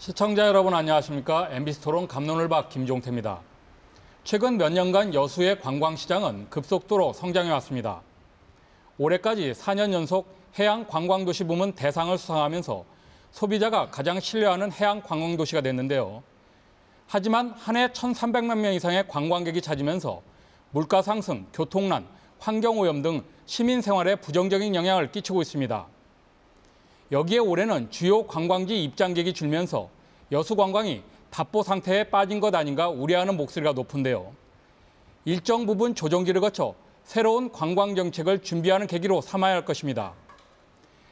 시청자 여러분 안녕하십니까? MBC 토론 갑론을 박 김종태입니다. 최근 몇 년간 여수의 관광시장은 급속도로 성장해 왔습니다. 올해까지 4년 연속 해양 관광도시 부문 대상을 수상하면서 소비자가 가장 신뢰하는 해양 관광도시가 됐는데요. 하지만 한 해 1,300만 명 이상의 관광객이 찾으면서 물가 상승, 교통난, 환경오염 등 시민 생활에 부정적인 영향을 끼치고 있습니다. 여기에 올해는 주요 관광지 입장객이 줄면서 여수 관광이 답보 상태에 빠진 것 아닌가 우려하는 목소리가 높은데요. 일정 부분 조정기를 거쳐 새로운 관광 정책을 준비하는 계기로 삼아야 할 것입니다.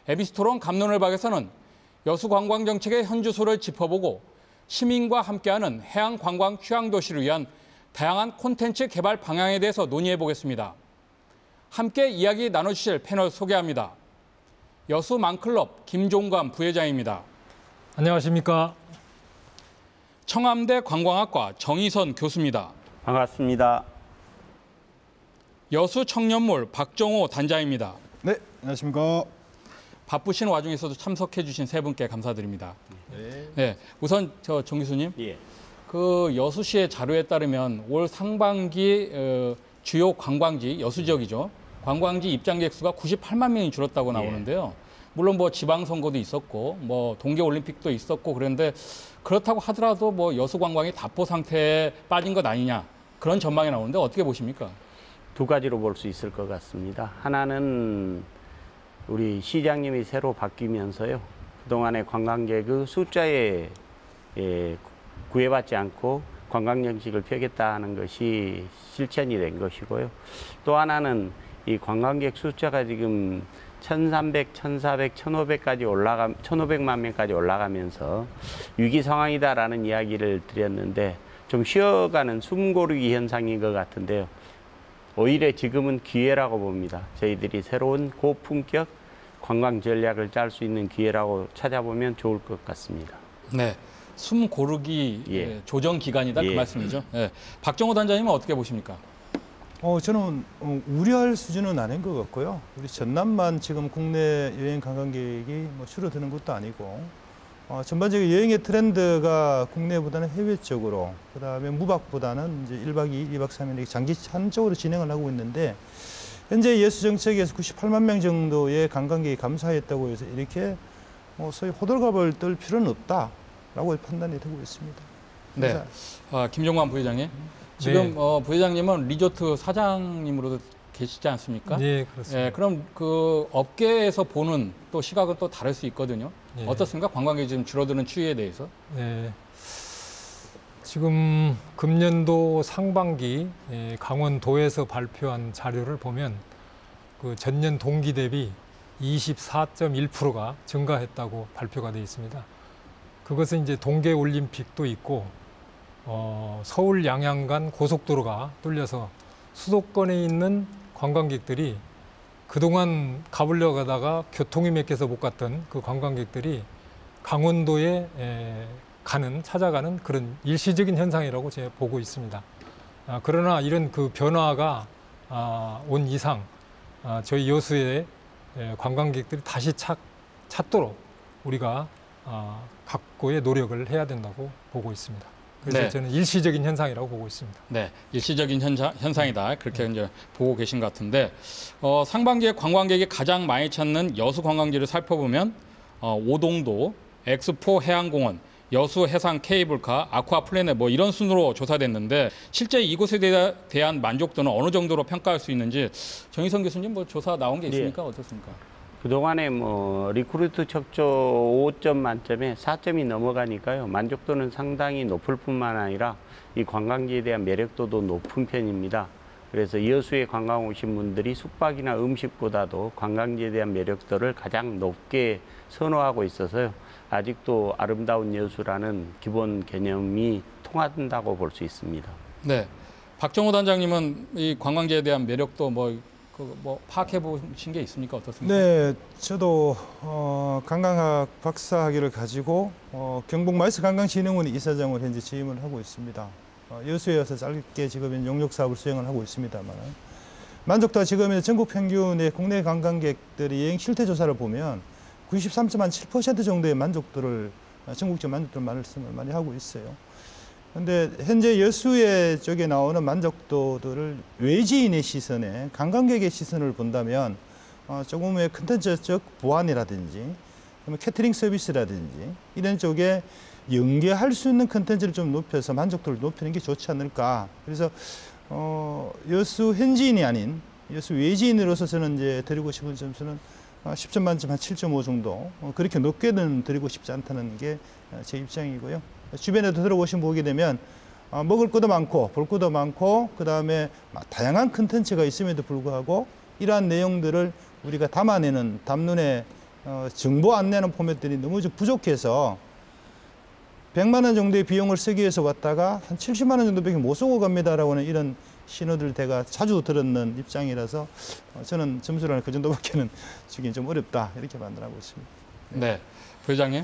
MBC 토론 갑론을 박에서는 여수 관광 정책의 현주소를 짚어보고 시민과 함께하는 해양 관광 휴양 도시를 위한 다양한 콘텐츠 개발 방향에 대해서 논의해 보겠습니다. 함께 이야기 나눠주실 패널 소개합니다. 여수 망클럽 김종관 부회장입니다. 안녕하십니까. 청암대 관광학과 정희선 교수입니다. 반갑습니다. 여수 청년몰 박정호 단장입니다. 네, 안녕하십니까. 바쁘신 와중에서도 참석해 주신 세 분께 감사드립니다. 네, 우선 정 교수님, 그 여수시의 자료에 따르면 올 상반기 주요 관광지, 여수 지역이죠. 관광지 입장객 수가 98만 명이 줄었다고 나오는데요. 물론 뭐 지방선거도 있었고, 뭐 동계올림픽도 있었고 그런데 그렇다고 하더라도 뭐 여수 관광이 답보 상태에 빠진 것 아니냐 그런 전망이 나오는데 어떻게 보십니까? 두 가지로 볼 수 있을 것 같습니다. 하나는 우리 시장님이 새로 바뀌면서요. 그동안의 관광객의 숫자에 구애받지 않고 관광정책을 펴겠다는 것이 실천이 된 것이고요. 또 하나는 이 관광객 숫자가 지금 1,300, 1,400, 1,500만 명까지 올라가면서 위기 상황이다라는 이야기를 드렸는데 좀 쉬어가는 숨 고르기 현상인 것 같은데요. 오히려 지금은 기회라고 봅니다. 저희들이 새로운 고품격 관광 전략을 짤 수 있는 기회라고 찾아보면 좋을 것 같습니다. 네, 숨 고르기 조정 기간이다 그 말씀이죠. 박정호 단장님은 어떻게 보십니까? 저는 우려할 수준은 아닌 것 같고요. 우리 전남만 지금 국내 여행 관광객이 뭐 줄어드는 것도 아니고 전반적인 여행의 트렌드가 국내보다는 해외 쪽으로, 그다음에 무박보다는 이제 1박 2일, 2박 3일 이렇게 장기찬적으로 진행을 하고 있는데 현재 여수 정책에서 98만 명 정도의 관광객이 감소했다고 해서 이렇게 소위 호들갑을 떨 필요는 없다라고 판단이 되고 있습니다. 네, 김종관 부회장님. 지금 부회장님은 리조트 사장님으로도 계시지 않습니까? 네, 그렇습니다. 그럼 그 업계에서 보는 또 시각은 또 다를 수 있거든요. 어떻습니까? 관광객이 지금 줄어드는 추이에 대해서. 네. 지금 금년도 상반기 강원도에서 발표한 자료를 보면 그 전년 동기 대비 24.1%가 증가했다고 발표가 되어 있습니다. 그것은 이제 동계올림픽도 있고 서울 양양 간 고속도로가 뚫려서 수도권에 있는 관광객들이 그동안 가보려 가다가 교통이 막혀서 못 갔던 그 관광객들이 강원도에 찾아가는 그런 일시적인 현상이라고 제가 보고 있습니다. 그러나 이런 그 변화가 온 이상 저희 여수의 관광객들이 다시 찾도록 우리가 각고의 노력을 해야 된다고 보고 있습니다. 그래서 저는 일시적인 현상이라고 보고 있습니다. 네, 일시적인 현상이다. 그렇게 이제 보고 계신 것 같은데 상반기에 관광객이 가장 많이 찾는 여수 관광지를 살펴보면 오동도, 엑스포 해양공원, 여수 해상 케이블카, 아쿠아 플래넷 뭐 이런 순으로 조사됐는데 실제 이곳에 대한 만족도는 어느 정도로 평가할 수 있는지 정희선 교수님 뭐 조사 나온 게 있습니까? 어떻습니까? 그동안에 뭐 리크루트 척조 5점 만점에 4점이 넘어가니까요. 만족도는 상당히 높을 뿐만 아니라 이 관광지에 대한 매력도도 높은 편입니다. 그래서 여수에 관광 오신 분들이 숙박이나 음식보다도 관광지에 대한 매력도를 가장 높게 선호하고 있어서요. 아직도 아름다운 여수라는 기본 개념이 통한다고 볼 수 있습니다. 네, 박정호 단장님은 이 관광지에 대한 매력도 뭐 파악해 보신 게 있습니까? 어떻습니까? 네, 저도 관광학 박사학위를 가지고 경북마이스 관광진흥원 이사장으로 현재 재임을 하고 있습니다. 여수에 와서 짧게 지금은 용역 사업을 수행을 하고 있습니다만 만족도가 지금 전국 평균의 국내 관광객들이 여행 실태 조사를 보면 93.7% 정도의 만족도를 전국적 만족도를 말씀을 많이 하고 있어요. 그런데 현재 여수의 쪽에 나오는 만족도들을 외지인의 시선에 관광객의 시선을 본다면 조금의 컨텐츠적 보완이라든지 캐터링 서비스라든지 이런 쪽에 연계할 수 있는 컨텐츠를 좀 높여서 만족도를 높이는 게 좋지 않을까. 그래서 여수 현지인이 아닌 여수 외지인으로서 저는 이제 드리고 싶은 점수는 10점 만점 한 7.5 정도 그렇게 높게는 드리고 싶지 않다는 게 제 입장이고요. 주변에도 들어보시면 보게 되면 먹을 것도 많고 볼 것도 많고 그다음에 다양한 컨텐츠가 있음에도 불구하고 이러한 내용들을 우리가 담아내는 담론의 정보 안내하는 포맷들이 너무 좀 부족해서 100만 원 정도의 비용을 쓰기 위해서 왔다가 한 70만 원 정도밖에 못 쏘고 갑니다라고 하는 이런 신호들 제가 자주 들었는 입장이라서 저는 점수를 그 정도밖에는 주긴 좀 어렵다 이렇게 판단하고 있습니다. 네, 부회장님.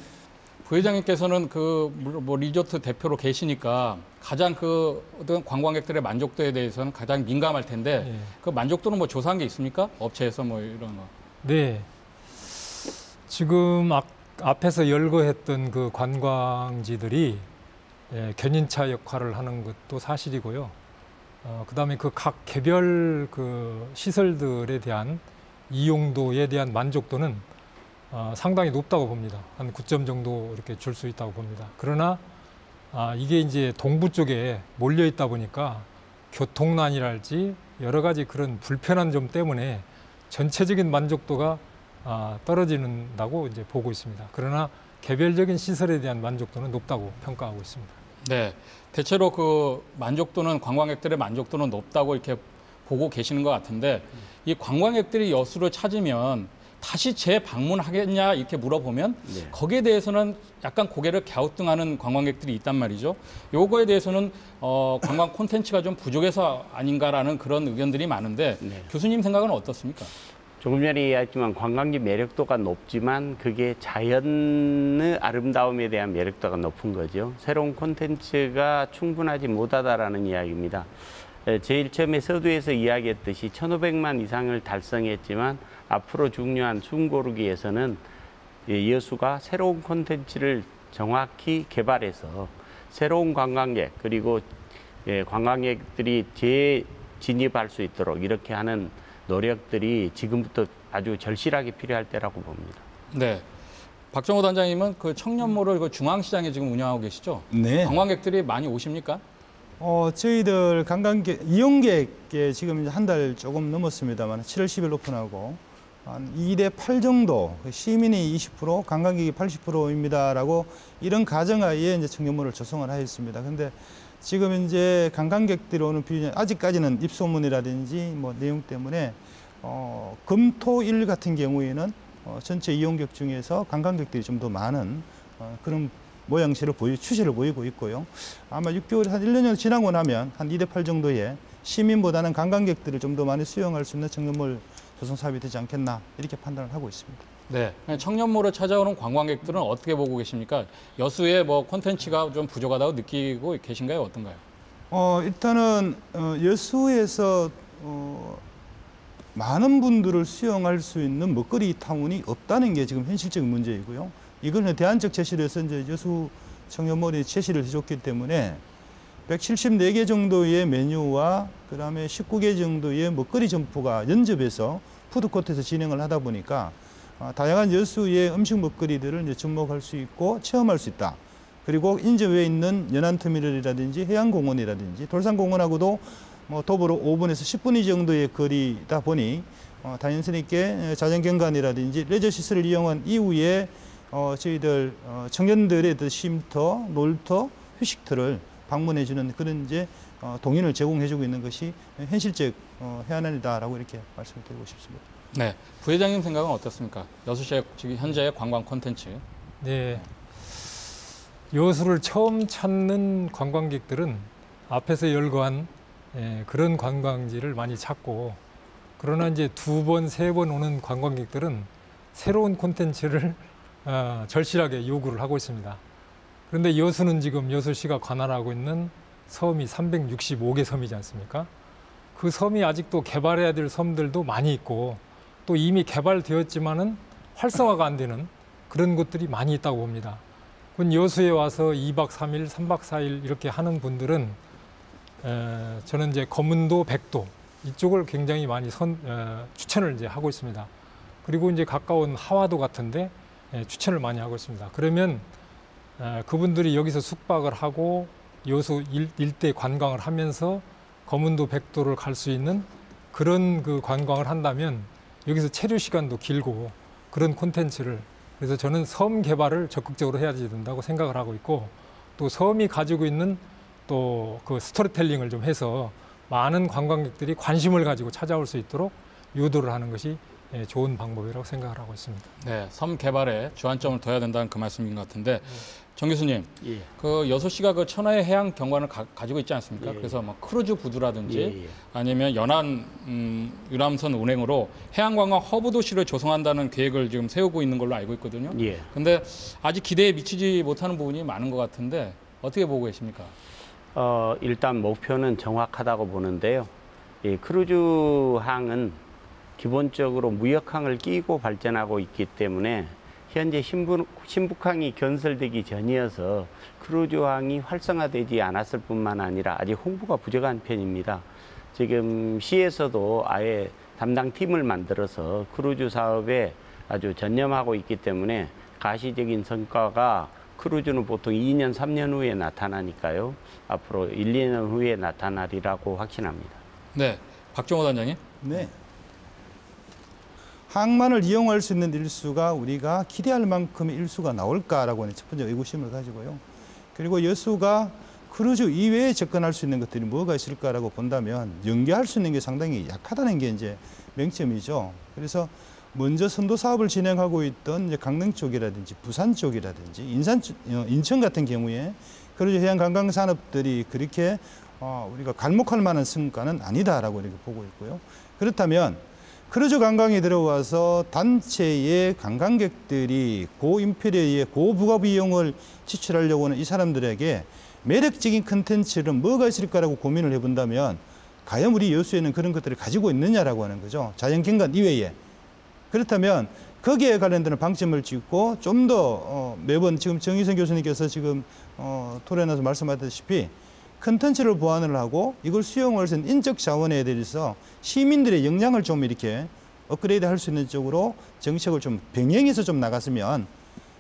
부회장님께서는 뭐 리조트 대표로 계시니까 가장 어떤 관광객들의 만족도에 대해서는 가장 민감할 텐데 예. 그 만족도는 뭐 조사한 게 있습니까? 업체에서 뭐 이런 거. 네. 지금 앞에서 열거했던 그 관광지들이 견인차 역할을 하는 것도 사실이고요. 그다음에 그 각 개별 그 시설들에 대한 이용도에 대한 만족도는 상당히 높다고 봅니다. 한 9점 정도 이렇게 줄 수 있다고 봅니다. 그러나 이게 이제 동부 쪽에 몰려 있다 보니까 교통난이랄지 여러 가지 그런 불편한 점 때문에 전체적인 만족도가 떨어진다고 이제 보고 있습니다. 그러나 개별적인 시설에 대한 만족도는 높다고 평가하고 있습니다. 네, 대체로 그 만족도는 관광객들의 만족도는 높다고 이렇게 보고 계시는 것 같은데 이 관광객들이 여수를 찾으면 다시 재방문하겠냐 이렇게 물어보면 네. 거기에 대해서는 약간 고개를 갸우뚱하는 관광객들이 있단 말이죠. 요거에 대해서는 관광 콘텐츠가 좀 부족해서 아닌가라는 그런 의견들이 많은데 네. 교수님 생각은 어떻습니까? 조금 전에 이야기했지만 관광지 매력도가 높지만 그게 자연의 아름다움에 대한 매력도가 높은 거죠. 새로운 콘텐츠가 충분하지 못하다라는 이야기입니다. 제일 처음에 서두에서 이야기했듯이 1,500만 이상을 달성했지만 앞으로 중요한 숨 고르기에서는 여수가 새로운 콘텐츠를 정확히 개발해서 새로운 관광객 그리고 관광객들이 재진입할 수 있도록 이렇게 하는 노력들이 지금부터 아주 절실하게 필요할 때라고 봅니다. 네. 박정호 단장님은 그 청년몰을 그 중앙시장에 지금 운영하고 계시죠? 네. 관광객들이 많이 오십니까? 저희들 관광객, 이용객에 지금 한 달 조금 넘었습니다만 7월 10일 오픈하고 한 2대 8 정도, 시민이 20%, 관광객이 80%입니다라고 이런 가정하에 이제 청년몰을 조성을 하였습니다. 근데 지금 이제 관광객들이 오는 비율이 아직까지는 입소문이라든지 뭐 내용 때문에 금, 토, 일 같은 경우에는 전체 이용객 중에서 관광객들이 좀 더 많은 그런 모양새를 추세를 보이고 있고요. 아마 6개월, 한 1년 정도 지나고 나면 한 2대 8 정도의 시민보다는 관광객들을 좀 더 많이 수용할 수 있는 청년몰 조성 사업이 되지 않겠나 이렇게 판단을 하고 있습니다. 네. 청년몰을 찾아오는 관광객들은 어떻게 보고 계십니까? 여수에 뭐 콘텐츠가 좀 부족하다고 느끼고 계신가요? 어떤가요? 일단은 여수에서 많은 분들을 수용할 수 있는 먹거리 타운이 없다는 게 지금 현실적인 문제이고요. 이걸 대안적 제시를 해서 이제 여수 청년몰이 제시를 해줬기 때문에 174개 정도의 메뉴와 그다음에 19개 정도의 먹거리 점포가 연접해서 푸드코트에서 진행을 하다 보니까 다양한 여수의 음식 먹거리들을 이제 접목할 수 있고 체험할 수 있다. 그리고 인접해 있는 연안터미널이라든지 해양공원이라든지 돌산공원하고도 뭐 도보로 5분에서 10분 정도의 거리다 보니 자연스럽게 자연경관이라든지 레저 시설을 이용한 이후에 저희들 청년들의 쉼터, 놀터, 휴식터를 방문해주는 그런 이제 동인을 제공해주고 있는 것이 현실적 해안안이다라고 이렇게 말씀을 드리고 싶습니다. 네, 부회장님 생각은 어떻습니까? 여수시의 지금 현재의 관광 콘텐츠. 네, 여수를 처음 찾는 관광객들은 앞에서 열거한 그런 관광지를 많이 찾고, 그러나 이제 2번, 3번 오는 관광객들은 새로운 콘텐츠를 절실하게 요구를 하고 있습니다. 그런데 여수는 지금 여수시가 관할하고 있는 섬이 365개 섬이지 않습니까? 그 섬이 아직도 개발해야 될 섬들도 많이 있고 또 이미 개발되었지만은 활성화가 안 되는 그런 곳들이 많이 있다고 봅니다. 군 여수에 와서 2박 3일, 3박 4일 이렇게 하는 분들은 저는 이제 검은도, 백도 이쪽을 굉장히 많이 추천을 이제 하고 있습니다. 그리고 이제 가까운 하와도 같은데 추천을 많이 하고 있습니다. 그러면 그분들이 여기서 숙박을 하고 여수 일대 관광을 하면서 검은도, 백도를 갈 수 있는 그런 그 관광을 한다면 여기서 체류 시간도 길고 그런 콘텐츠를, 그래서 저는 섬 개발을 적극적으로 해야 된다고 생각을 하고 있고, 또 섬이 가지고 있는 또 그 스토리텔링을 좀 해서 많은 관광객들이 관심을 가지고 찾아올 수 있도록 유도를 하는 것이 좋은 방법이라고 생각을 하고 있습니다. 네, 섬 개발에 주안점을 둬야 된다는 그 말씀인 것 같은데, 정 교수님, 예. 그 여수시가 그 천하의 해양 경관을 가지고 있지 않습니까? 예. 그래서 뭐 크루즈 부두라든지 예. 아니면 연안 유람선 운행으로 해양관광 허브 도시를 조성한다는 계획을 지금 세우고 있는 걸로 알고 있거든요. 예. 근데 아직 기대에 미치지 못하는 부분이 많은 것 같은데 어떻게 보고 계십니까? 일단 목표는 정확하다고 보는데요. 이 크루즈항은 기본적으로 무역항을 끼고 발전하고 있기 때문에 현재 신북항이 건설되기 전이어서 크루즈항이 활성화되지 않았을 뿐만 아니라 아직 홍보가 부족한 편입니다. 지금 시에서도 아예 담당 팀을 만들어서 크루즈 사업에 아주 전념하고 있기 때문에 가시적인 성과가 크루즈는 보통 2년, 3년 후에 나타나니까요. 앞으로 1, 2년 후에 나타나리라고 확신합니다. 네, 박정호 단장님. 네. 항만을 이용할 수 있는 일수가 우리가 기대할 만큼의 일수가 나올까라고 하는 첫 번째 의구심을 가지고요. 그리고 여수가 크루즈 이외에 접근할 수 있는 것들이 뭐가 있을까라고 본다면 연계할 수 있는 게 상당히 약하다는 게 이제 맹점이죠. 그래서 먼저 선도 사업을 진행하고 있던 이제 강릉 쪽이라든지 부산 쪽이라든지 인천 같은 경우에 크루즈 해양 관광 산업들이 그렇게 우리가 갈목할 만한 성과는 아니다라고 이렇게 보고 있고요. 그렇다면 크루즈 관광이 들어와서 단체의 관광객들이 고인프레의 고부가 비용을 지출하려고 하는 이 사람들에게 매력적인 컨텐츠는 뭐가 있을까라고 고민을 해본다면 과연 우리 여수에는 그런 것들을 가지고 있느냐라고 하는 거죠. 자연경관 이외에. 그렇다면 거기에 관련된 방점을 찍고 좀 더 매번 지금 정희선 교수님께서 지금 토론에서 말씀하셨다시피 컨텐츠를 보완을 하고 이걸 수용할 수 있는 인적 자원에 대해서 시민들의 역량을 좀 이렇게 업그레이드 할 수 있는 쪽으로 정책을 좀 병행해서 좀 나갔으면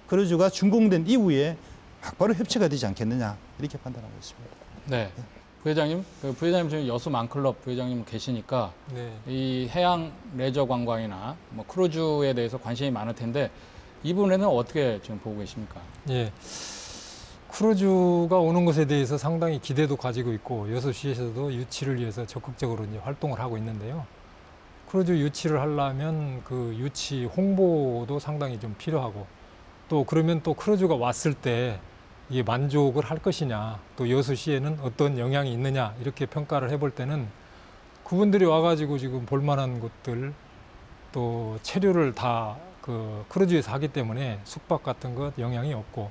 크루즈가 준공된 이후에 막바로 협체가 되지 않겠느냐 이렇게 판단하고 있습니다. 네. 부회장님, 부회장님 지금 여수 만클럽 부회장님 계시니까 네. 이 해양 레저 관광이나 뭐 크루즈에 대해서 관심이 많을 텐데 이 부분에는 어떻게 지금 보고 계십니까? 예. 크루즈가 오는 것에 대해서 상당히 기대도 가지고 있고 여수시에서도 유치를 위해서 적극적으로 이제 활동을 하고 있는데요. 크루즈 유치를 하려면 그 유치 홍보도 상당히 좀 필요하고 또 그러면 또 크루즈가 왔을 때 이게 만족을 할 것이냐 또 여수시에는 어떤 영향이 있느냐 이렇게 평가를 해볼 때는 그분들이 와가지고 지금 볼만한 곳들 또 체류를 다 그 크루즈에서 하기 때문에 숙박 같은 것 영향이 없고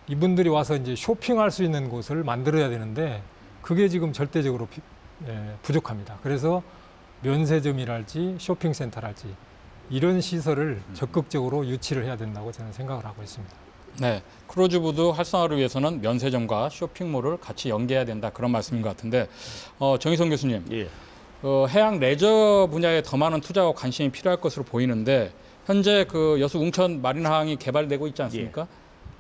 이분들이 와서 이제 쇼핑할 수 있는 곳을 만들어야 되는데 그게 지금 절대적으로 부족합니다. 그래서 면세점이랄지 쇼핑센터랄지 이런 시설을 적극적으로 유치를 해야 된다고 저는 생각을 하고 있습니다. 네, 크루즈부두 활성화를 위해서는 면세점과 쇼핑몰을 같이 연계해야 된다 그런 말씀인 것 같은데 정희선 교수님, 예. 해양 레저 분야에 더 많은 투자와 관심이 필요할 것으로 보이는데 현재 그 여수 웅천 마린항이 개발되고 있지 않습니까?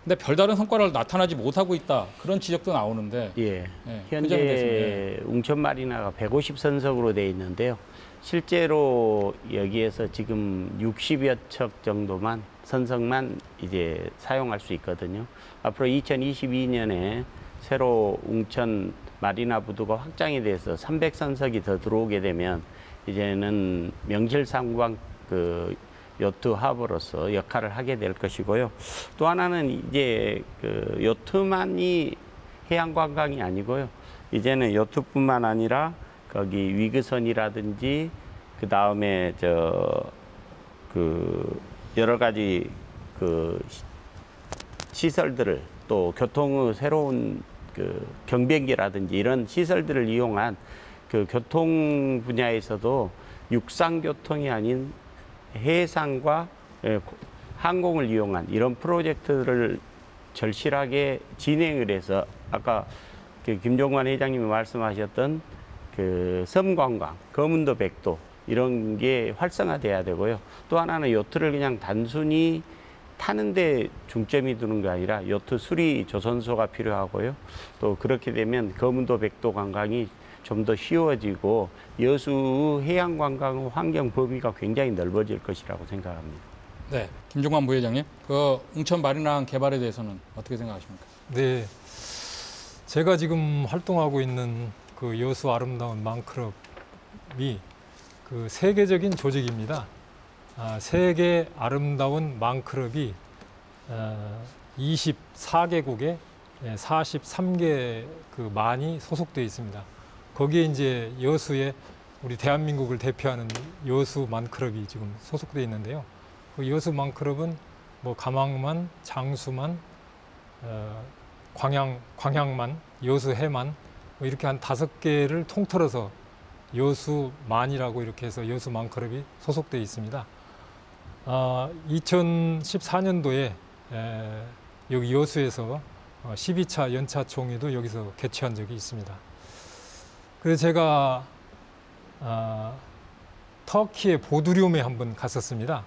근데 별다른 성과를 나타나지 못하고 있다 그런 지적도 나오는데 예. 네, 현재 웅천 마리나가 150선석으로 돼 있는데요. 실제로 여기에서 지금 60여 척 정도만 선석만 이제 사용할 수 있거든요. 앞으로 2022년에 새로 웅천 마리나 부두가 확장이 돼서 300선석이 더 들어오게 되면 이제는 명실상부한 그 요트 하버로서 역할을 하게 될 것이고요. 또 하나는 이제 그 요트만이 해양 관광이 아니고요. 이제는 요트뿐만 아니라 거기 위그선이라든지 그 다음에 그 여러 가지 그 시설들을 또 교통의 새로운 그 경비행기라든지 이런 시설들을 이용한 그 교통 분야에서도 육상 교통이 아닌 해상과 항공을 이용한 이런 프로젝트를 절실하게 진행을 해서 아까 그 김종관 회장님이 말씀하셨던 그 섬관광, 거문도 백도 이런 게 활성화돼야 되고요. 또 하나는 요트를 그냥 단순히 타는데 중점이 두는 게 아니라 요트 수리 조선소가 필요하고요. 또 그렇게 되면 거문도 백도 관광이 좀 더 쉬워지고 여수 해양 관광 환경 범위가 굉장히 넓어질 것이라고 생각합니다. 네, 김종관 부회장님, 그 웅천 마리나 개발에 대해서는 어떻게 생각하십니까? 네, 제가 지금 활동하고 있는 그 여수 아름다운 망크럽이 그 세계적인 조직입니다. 세계 아름다운 망크럽이 24개국에 43개 그 만이 소속되어 있습니다. 거기에 이제 여수에 우리 대한민국을 대표하는 여수 만크럽이 지금 소속되어 있는데요. 그 여수 만크럽은 뭐 가망만, 장수만, 광양만, 여수해만 뭐 이렇게 한 5개를 통틀어서 여수만이라고 이렇게 해서 여수만크럽이 소속되어 있습니다. 2014년도에 여기 여수에서 12차 연차총회도 여기서 개최한 적이 있습니다. 그래서 제가 터키의 보두륨에 한번 갔었습니다.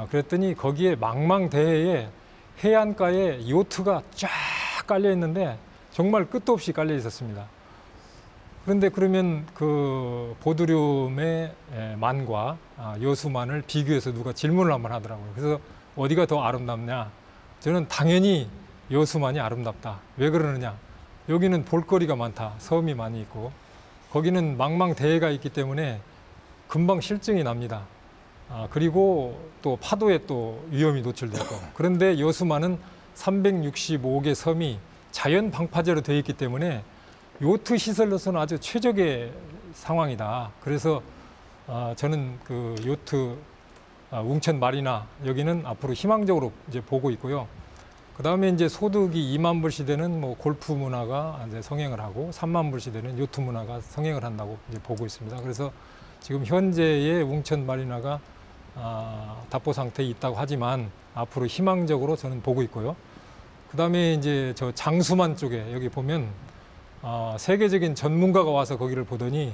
그랬더니 거기에 망망대해에 해안가에 요트가 쫙 깔려 있는데 정말 끝도 없이 깔려 있었습니다. 그런데 그러면 그 보두륨의 만과 여수만을 비교해서 누가 질문을 한번 하더라고요. 그래서 어디가 더 아름답냐? 저는 당연히 여수만이 아름답다. 왜 그러느냐? 여기는 볼거리가 많다. 섬이 많이 있고 거기는 망망대해가 있기 때문에 금방 실증이 납니다. 그리고 또 파도에 또 위험이 노출되고 그런데 여수만은 365개 섬이 자연 방파제로 되어 있기 때문에 요트 시설로서는 아주 최적의 상황이다. 그래서 저는 그 요트 웅천 마리나 여기는 앞으로 희망적으로 이제 보고 있고요. 그 다음에 이제 소득이 2만 불 시대는 뭐 골프 문화가 이제 성행을 하고 3만 불 시대는 요트 문화가 성행을 한다고 이제 보고 있습니다. 그래서 지금 현재의 웅천 마리나가 답보 상태에 있다고 하지만 앞으로 희망적으로 저는 보고 있고요. 그 다음에 이제 저 장수만 쪽에 여기 보면 세계적인 전문가가 와서 거기를 보더니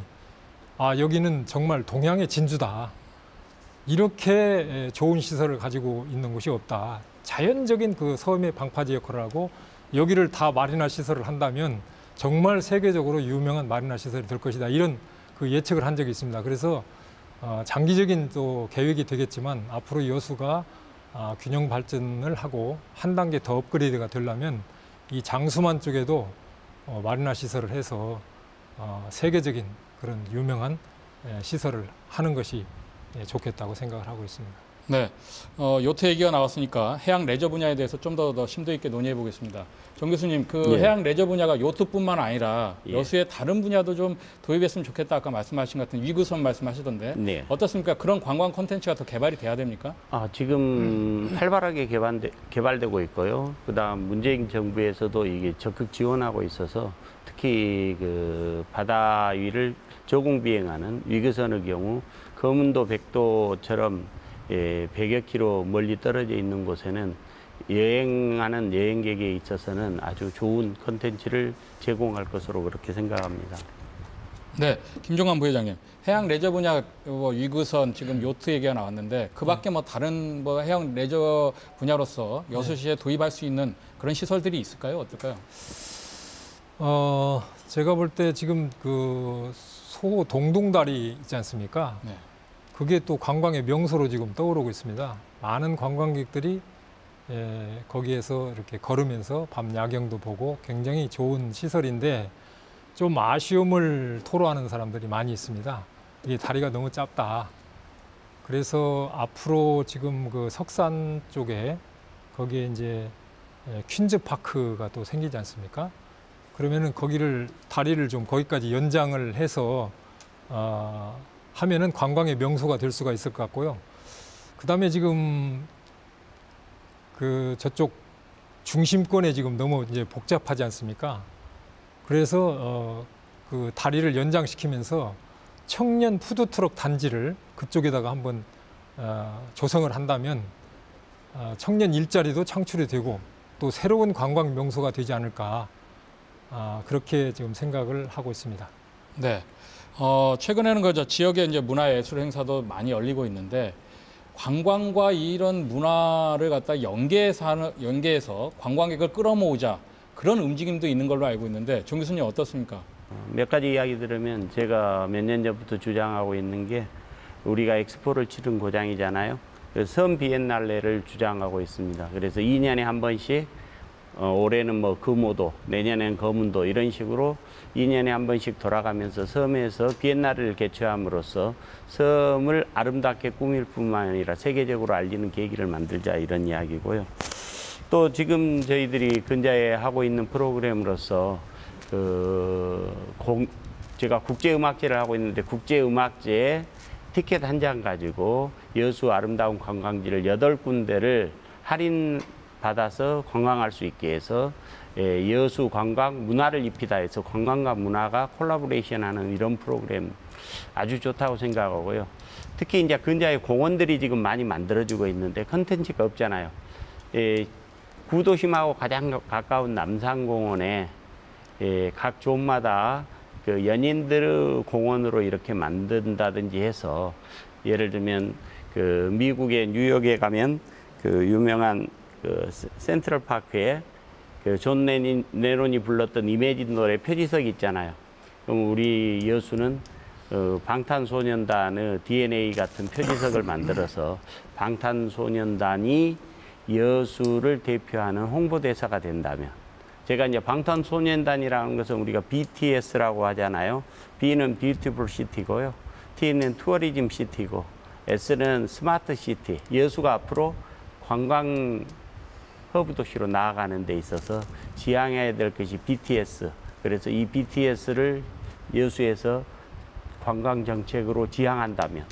여기는 정말 동양의 진주다. 이렇게 좋은 시설을 가지고 있는 곳이 없다. 자연적인 그 섬의 방파제 역할을 하고 여기를 다 마리나 시설을 한다면 정말 세계적으로 유명한 마리나 시설이 될 것이다. 이런 그 예측을 한 적이 있습니다. 그래서 장기적인 또 계획이 되겠지만 앞으로 여수가 균형 발전을 하고 한 단계 더 업그레이드가 되려면 이 장수만 쪽에도 마리나 시설을 해서 세계적인 그런 유명한 시설을 하는 것이 좋겠다고 생각을 하고 있습니다. 네, 요트 얘기가 나왔으니까 해양 레저 분야에 대해서 좀 더 심도 있게 논의해 보겠습니다. 정 교수님, 그 해양 레저 분야가 요트뿐만 아니라 여수의 다른 분야도 좀 도입했으면 좋겠다. 아까 말씀하신 것 같은 위그섬 말씀하시던데 어떻습니까? 그런 관광 콘텐츠가 더 개발이 돼야 됩니까? 지금 활발하게 개발되고 있고요. 그다음 문재인 정부에서도 이게 적극 지원하고 있어서 특히 그 바다 위를 저공 비행하는 위그선의 경우 거문도 백도처럼 100여 킬로 멀리 떨어져 있는 곳에는 여행하는 여행객에 있어서는 아주 좋은 콘텐츠를 제공할 것으로 그렇게 생각합니다. 네, 김종관 부회장님, 해양 레저 분야 위그선 지금 요트 얘기가 나왔는데 그밖에 뭐 다른 뭐 해양 레저 분야로서 여수시에 도입할 수 있는 그런 시설들이 있을까요? 어떨까요? 제가 볼 때 지금 그 소동동다리 있지 않습니까? 네. 그게 또 관광의 명소로 지금 떠오르고 있습니다. 많은 관광객들이 거기에서 이렇게 걸으면서 밤 야경도 보고 굉장히 좋은 시설인데 좀 아쉬움을 토로하는 사람들이 많이 있습니다. 이 다리가 너무 짧다. 그래서 앞으로 지금 그 석산 쪽에 거기에 이제 퀸즈 파크가 또 생기지 않습니까? 그러면은 거기를 다리를 좀 거기까지 연장을 해서 하면은 관광의 명소가 될 수가 있을 것 같고요. 그다음에 지금 그 저쪽 중심권에 지금 너무 이제 복잡하지 않습니까? 그래서 그 다리를 연장시키면서 청년 푸드트럭 단지를 그쪽에다가 한번 조성을 한다면 청년 일자리도 창출이 되고 또 새로운 관광 명소가 되지 않을까 그렇게 지금 생각을 하고 있습니다. 네. 최근에는 그저 지역의 이제 문화예술 행사도 많이 열리고 있는데 관광과 이런 문화를 갖다 연계해서 관광객을 끌어모으자 그런 움직임도 있는 걸로 알고 있는데 정 교수님 어떻습니까? 몇 가지 이야기 들으면 제가 몇 년 전부터 주장하고 있는 게 우리가 엑스포를 치른 고장이잖아요. 그래서 섬 비엔날레를 주장하고 있습니다. 그래서 2년에 한 번씩 올해는 뭐 금오도, 내년엔 검은도 이런 식으로 2년에 한 번씩 돌아가면서 섬에서 비엔날레를 개최함으로써 섬을 아름답게 꾸밀 뿐만 아니라 세계적으로 알리는 계기를 만들자 이런 이야기고요. 또 지금 저희들이 근자에 하고 있는 프로그램으로서 제가 국제음악제를 하고 있는데 국제음악제에 티켓 한 장 가지고 여수 아름다운 관광지를 8군데를 할인받아서 관광할 수 있게 해서 여수 관광 문화를 입히다 해서 관광과 문화가 콜라보레이션하는 이런 프로그램 아주 좋다고 생각하고요. 특히 이제 근자에 공원들이 지금 많이 만들어지고 있는데 컨텐츠가 없잖아요. 구도심하고 가장 가까운 남산공원에 각 존마다 그 연인들의 공원으로 이렇게 만든다든지 해서 예를 들면 그 미국의 뉴욕에 가면 그 유명한 그 센트럴 파크에 그 존 레논이 불렀던 이매진 노래 표지석이 있잖아요. 그럼 우리 여수는 방탄소년단의 DNA 같은 표지석을 만들어서 방탄소년단이 여수를 대표하는 홍보대사가 된다면 제가 이제 방탄소년단이라는 것은 우리가 BTS라고 하잖아요. B는 Beautiful City고요. T는 투어리즘 시티고 S는 스마트 시티. 여수가 앞으로 관광 허브 도시로 나아가는 데 있어서 지향해야 될 것이 BTS. 그래서 이 BTS를 여수에서 관광 정책으로 지향한다면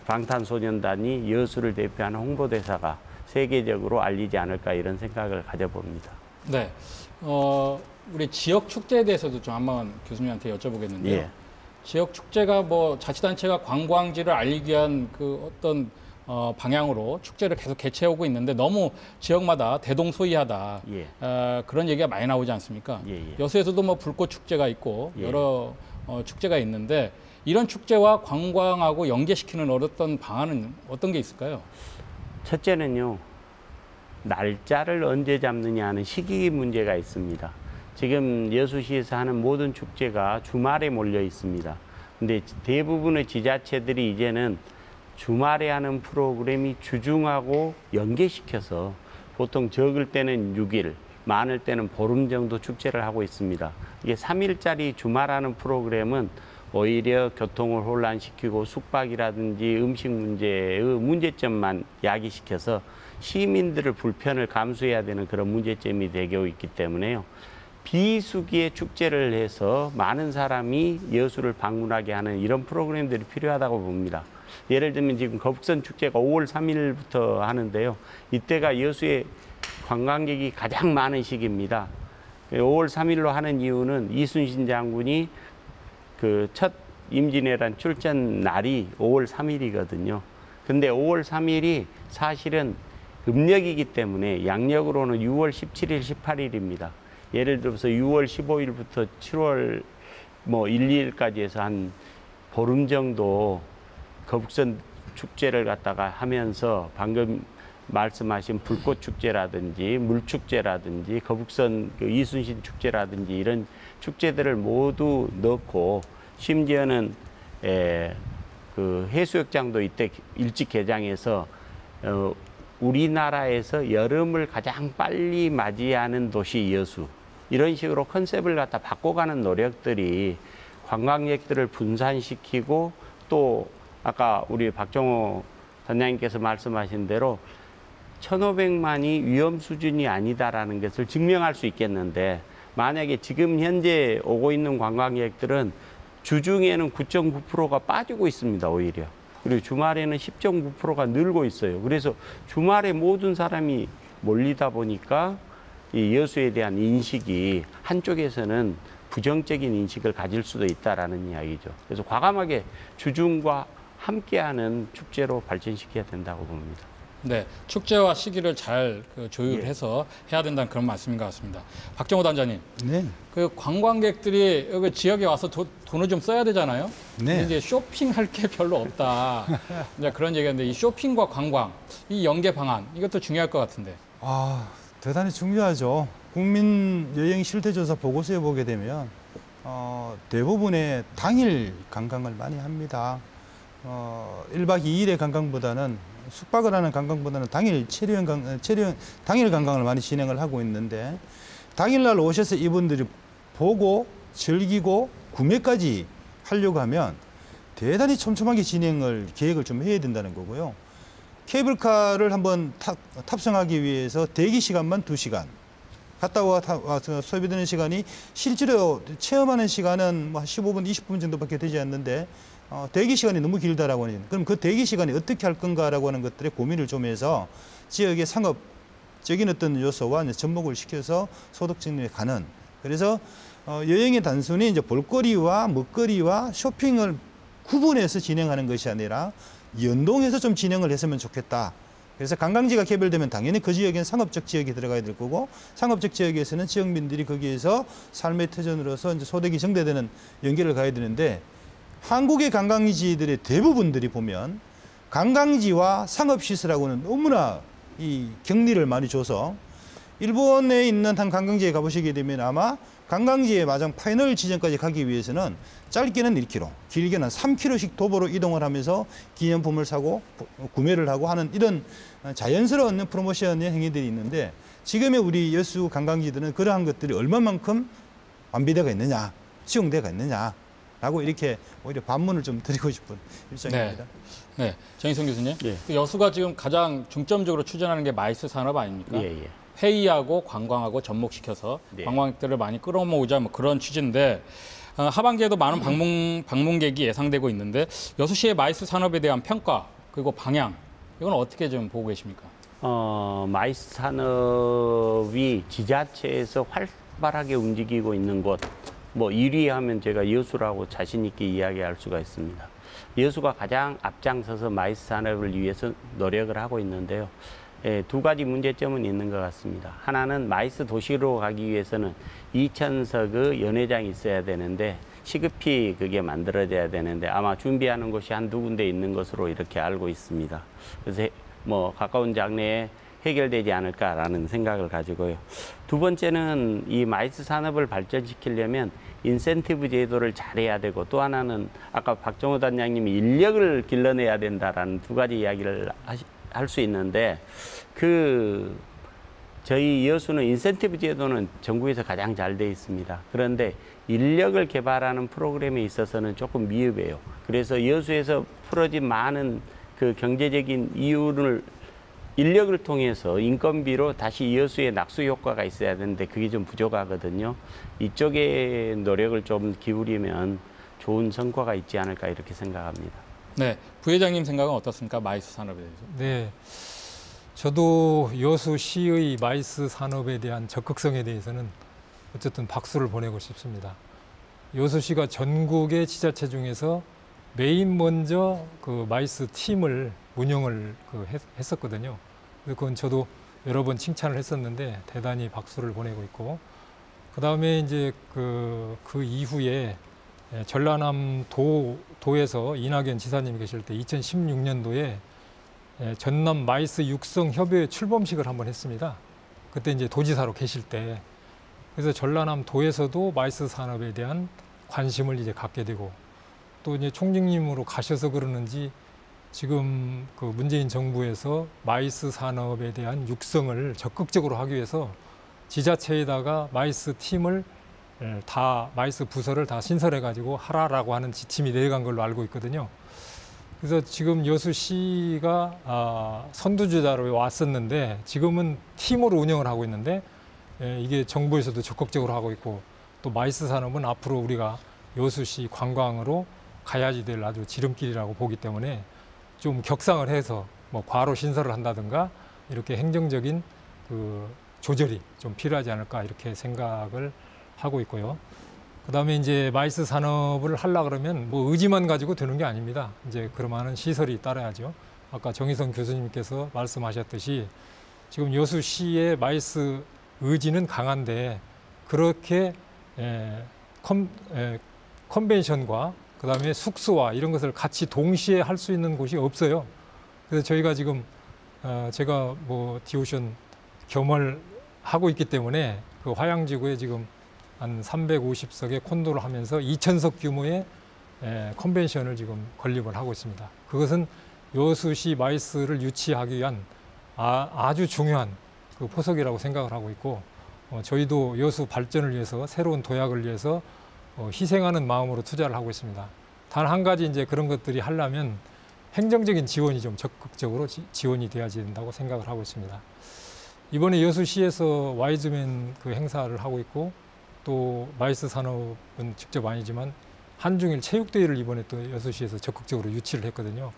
방탄소년단이 여수를 대표하는 홍보대사가 세계적으로 알리지 않을까 이런 생각을 가져봅니다. 네. 우리 지역 축제에 대해서도 좀 한번 교수님한테 여쭤보겠는데요. 예. 지역 축제가 뭐 자치단체가 관광지를 알리기 위한 그 어떤 방향으로 축제를 계속 개최하고 있는데 너무 지역마다 대동소이하다. 예. 그런 얘기가 많이 나오지 않습니까? 예, 예. 여수에서도 뭐 불꽃 축제가 있고 예. 여러 축제가 있는데 이런 축제와 관광하고 연계시키는 어떤 방안은 어떤 게 있을까요? 첫째는요. 날짜를 언제 잡느냐 하는 시기 문제가 있습니다. 지금 여수시에서 하는 모든 축제가 주말에 몰려 있습니다. 근데 대부분의 지자체들이 이제는 주말에 하는 프로그램이 주중하고 연계시켜서 보통 적을 때는 6일, 많을 때는 보름 정도 축제를 하고 있습니다. 이게 3일짜리 주말하는 프로그램은 오히려 교통을 혼란시키고 숙박이라든지 음식 문제의 문제점만 야기시켜서 시민들의 불편을 감수해야 되는 그런 문제점이 되고 있기 때문에요. 비수기에 축제를 해서 많은 사람이 여수를 방문하게 하는 이런 프로그램들이 필요하다고 봅니다. 예를 들면 지금 거북선 축제가 5월 3일부터 하는데요. 이때가 여수의 관광객이 가장 많은 시기입니다. 5월 3일로 하는 이유는 이순신 장군이 그 첫 임진왜란 출전 날이 5월 3일이거든요. 근데 5월 3일이 사실은 음력이기 때문에 양력으로는 6월 17일, 18일입니다. 예를 들어서 6월 15일부터 7월 뭐 1, 2일까지 해서 한 보름 정도 거북선 축제를 갖다가 하면서 방금 말씀하신 불꽃 축제라든지 물축제라든지 거북선 그 이순신 축제라든지 이런 축제들을 모두 넣고 심지어는 그 해수욕장도 이때 일찍 개장해서 우리나라에서 여름을 가장 빨리 맞이하는 도시 여수 이런 식으로 컨셉을 갖다 바꿔가는 노력들이 관광객들을 분산시키고 또 아까 우리 박정호 단장님께서 말씀하신 대로 1,500만이 위험 수준이 아니다라는 것을 증명할 수 있겠는데 만약에 지금 현재 오고 있는 관광객들은 주중에는 9.9%가 빠지고 있습니다, 오히려. 그리고 주말에는 10.9%가 늘고 있어요. 그래서 주말에 모든 사람이 몰리다 보니까 이 여수에 대한 인식이 한쪽에서는 부정적인 인식을 가질 수도 있다라는 이야기죠. 그래서 과감하게 주중과 함께하는 축제로 발전시켜야 된다고 봅니다. 네, 축제와 시기를 잘 조율해서 해야 된다는 그런 말씀인 것 같습니다. 박정호 단장님, 네. 그 관광객들이 여기 지역에 와서 돈을 좀 써야 되잖아요. 네. 이제 쇼핑할 게 별로 없다. 이제 그런 얘기인데 이 쇼핑과 관광, 이 연계 방안 이것도 중요할 것 같은데. 대단히 중요하죠. 국민 여행 실태조사 보고서에 보게 되면 대부분의 당일 관광을 많이 합니다. 1박 2일의 관광보다는 숙박을 하는 관광보다는 당일 당일 관광을 많이 진행을 하고 있는데 당일날 오셔서 이분들이 보고 즐기고 구매까지 하려고 하면 대단히 촘촘하게 계획을 좀 해야 된다는 거고요. 케이블카를 한번 탑승하기 위해서 대기 시간만 2시간. 갔다 와서 소비되는 시간이 실제로 체험하는 시간은 뭐 15분, 20분 정도밖에 되지 않는데 대기 시간이 너무 길다라고 하는. 그럼 그 대기 시간이 어떻게 할 건가라고 하는 것들에 고민을 좀 해서 지역의 상업적인 어떤 요소와 이제 접목을 시켜서 소득 증진에 가는. 그래서 여행이 단순히 이제 볼거리와 먹거리와 쇼핑을 구분해서 진행하는 것이 아니라 연동해서 좀 진행을 했으면 좋겠다. 그래서 관광지가 개별되면 당연히 그 지역에는 상업적 지역이 들어가야 될 거고 상업적 지역에서는 지역민들이 거기에서 삶의 터전으로서 이제 소득이 증대되는 연계를 가야 되는데 한국의 관광지들의 대부분들이 보면 관광지와 상업시설하고는 너무나 이 격리를 많이 줘서 일본에 있는 한 관광지에 가보시게 되면 아마 관광지의 마장 파이널 지점까지 가기 위해서는 짧게는 1km, 길게는 3km씩 도보로 이동을 하면서 기념품을 사고 구매를 하고 하는 이런 자연스러운 프로모션 행위들이 있는데 지금의 우리 여수 관광지들은 그러한 것들이 얼마만큼 완비되어 있느냐, 수용되어 있느냐라고 이렇게 오히려 반문을 좀 드리고 싶은 입장입니다. 네, 정희성 교수님. 예. 그 여수가 지금 가장 중점적으로 추진하는 게 마이스 산업 아닙니까? 예. 회의하고 관광하고 접목시켜서 네. 관광객들을 많이 끌어모으자 뭐 그런 취지인데 하반기에도 많은 방문객이 예상되고 있는데 여수시의 마이스 산업에 대한 평가 그리고 방향 이건 어떻게 좀 보고 계십니까? 마이스 산업이 지자체에서 활발하게 움직이고 있는 곳, 뭐 1위 하면 제가 여수라고 자신 있게 이야기할 수가 있습니다. 여수가 가장 앞장서서 마이스 산업을 위해서 노력을 하고 있는데요. 두 가지 문제점은 있는 것 같습니다. 하나는 마이스 도시로 가기 위해서는 2,000석의 연회장이 있어야 되는데 시급히 그게 만들어져야 되는데 아마 준비하는 곳이 한두 군데 있는 것으로 이렇게 알고 있습니다. 그래서 뭐 가까운 장래에 해결되지 않을까라는 생각을 가지고요. 두 번째는 이 마이스 산업을 발전시키려면 인센티브 제도를 잘해야 되고 또 하나는 아까 박정호 단장님이 인력을 길러내야 된다라는 두 가지 이야기를 할 수 있는데 저희 여수는 인센티브 제도는 전국에서 가장 잘 돼 있습니다. 그런데 인력을 개발하는 프로그램에 있어서는 조금 미흡해요. 그래서 여수에서 풀어진 많은 그 경제적인 이유를 인력을 통해서 인건비로 다시 여수에 낙수 효과가 있어야 되는데 그게 좀 부족하거든요. 이쪽에 노력을 좀 기울이면 좋은 성과가 있지 않을까 이렇게 생각합니다. 네, 부회장님 생각은 어떻습니까? 마이스 산업에 대해서. 네. 저도 여수시의 마이스 산업에 대한 적극성에 대해서는 어쨌든 박수를 보내고 싶습니다. 여수시가 전국의 지자체 중에서 메인 먼저 그 마이스 팀을 운영을 했었거든요. 그건 저도 여러 번 칭찬을 했었는데 대단히 박수를 보내고 있고 그 다음에 이제 그 이후에 전라남 도에서 이낙연 지사님이 계실 때 2016년도에 전남 마이스 육성 협의회 출범식을 한번 했습니다. 그때 이제 도지사로 계실 때 그래서 전라남 도에서도 마이스 산업에 대한 관심을 이제 갖게 되고 또 이제 총장님으로 가셔서 그러는지 지금 그 문재인 정부에서 마이스 산업에 대한 육성을 적극적으로 하기 위해서 지자체에다가 마이스 팀을 마이스 부서를 다 신설해가지고 하라라고 하는 지침이 내려간 걸로 알고 있거든요. 그래서 지금 여수시가 선두주자로 왔었는데 지금은 팀으로 운영을 하고 있는데 이게 정부에서도 적극적으로 하고 있고 또 마이스 산업은 앞으로 우리가 여수시 관광으로 가야지 될 아주 지름길이라고 보기 때문에 좀 격상을 해서 뭐 과로 신설을 한다든가 이렇게 행정적인 그 조절이 좀 필요하지 않을까 이렇게 생각을 하고 있고요. 그다음에 이제 마이스 산업을 하려 그러면 뭐 의지만 가지고 되는 게 아닙니다. 이제 그러면은 시설이 따라야죠. 아까 정희성 교수님께서 말씀하셨듯이 지금 여수시의 마이스 의지는 강한데 그렇게 컨벤션과 그다음에 숙소와 이런 것을 같이 동시에 할 수 있는 곳이 없어요. 그래서 저희가 지금 제가 뭐 디오션 겸을 하고 있기 때문에 그 화양지구에 지금 한 350석의 콘도를 하면서 2,000석 규모의 컨벤션을 지금 건립을 하고 있습니다. 그것은 여수시 마이스를 유치하기 위한 아주 중요한 그 포석이라고 생각을 하고 있고 저희도 여수 발전을 위해서 새로운 도약을 위해서 희생하는 마음으로 투자를 하고 있습니다. 단 한 가지 이제 그런 것들이 하려면 행정적인 지원이 좀 적극적으로 지원이 돼야 된다고 생각을 하고 있습니다. 이번에 여수시에서 와이즈맨 그 행사를 하고 있고 또 마이스 산업은 직접 아니지만 한중일 체육대회를 이번에 또 여수시에서 적극적으로 유치를 했거든요.